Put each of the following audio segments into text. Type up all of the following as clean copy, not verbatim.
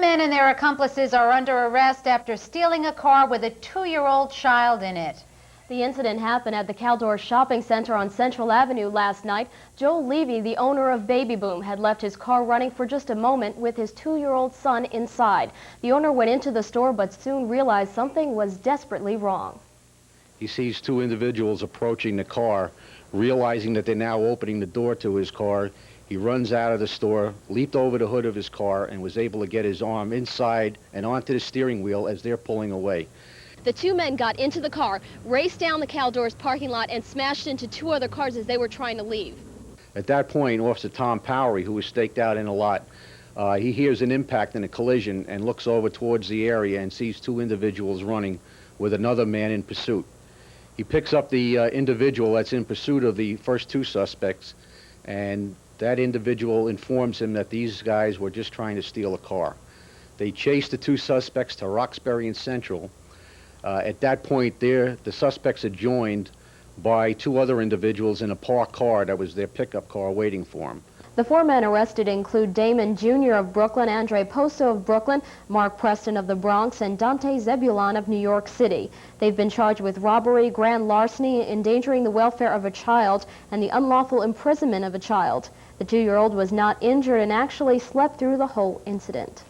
men and their accomplices are under arrest after stealing a car with a 2-year-old child in it. The incident happened at the Caldor Shopping Center on Central Avenue last night. Joel Levy, the owner of Baby Boom, had left his car running for just a moment with his 2-year-old son inside. The owner went into the store but soon realized something was desperately wrong. He sees two individuals approaching the car. Realizing that they're now opening the door to his car, he runs out of the store, leaped over the hood of his car, and was able to get his arm inside and onto the steering wheel as they're pulling away. The two men got into the car, raced down the Caldor's parking lot, and smashed into two other cars as they were trying to leave. At that point, Officer Tom Powery, who was staked out in a lot, he hears an impact and a collision and looks over towards the area and sees two individuals running with another man in pursuit. He picks up the individual that's in pursuit of the first two suspects, and that individual informs him that these guys were just trying to steal a car. They chase the two suspects to Roxbury and Central. At that point, the suspects are joined by two other individuals in a parked car that was their pickup car waiting for them. The four men arrested include Damon Jr. of Brooklyn, Andre Posto of Brooklyn, Mark Preston of the Bronx, and Dante Zebulon of New York City. They've been charged with robbery, grand larceny, endangering the welfare of a child, and the unlawful imprisonment of a child. The 2-year-old was not injured and actually slept through the whole incident.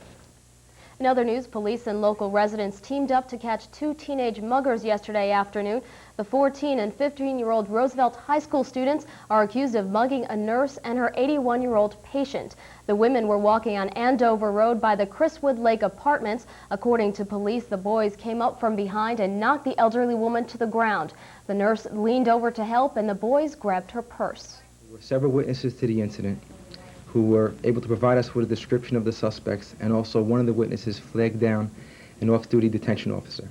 In other news, police and local residents teamed up to catch two teenage muggers yesterday afternoon. The 14 and 15-year-old Roosevelt High School students are accused of mugging a nurse and her 81-year-old patient. The women were walking on Andover Road by the Chriswood Lake Apartments. According to police, the boys came up from behind and knocked the elderly woman to the ground. The nurse leaned over to help, and the boys grabbed her purse. There were several witnesses to the incident who were able to provide us with a description of the suspects, and also one of the witnesses flagged down an off-duty detention officer.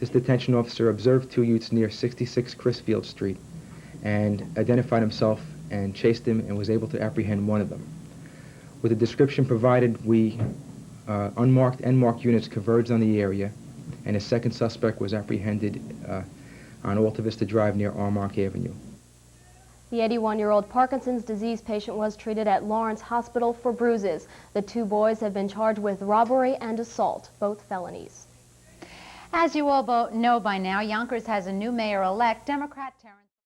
This detention officer observed two youths near 66 Chrisfield Street and identified himself and chased him and was able to apprehend one of them. With the description provided, we unmarked and marked units converged on the area, and a second suspect was apprehended on Alta Vista Drive near Armonk Avenue. The 81-year-old Parkinson's disease patient was treated at Lawrence Hospital for bruises. The two boys have been charged with robbery and assault, both felonies. As you all know by now, Yonkers has a new mayor-elect, Democrat Terrence.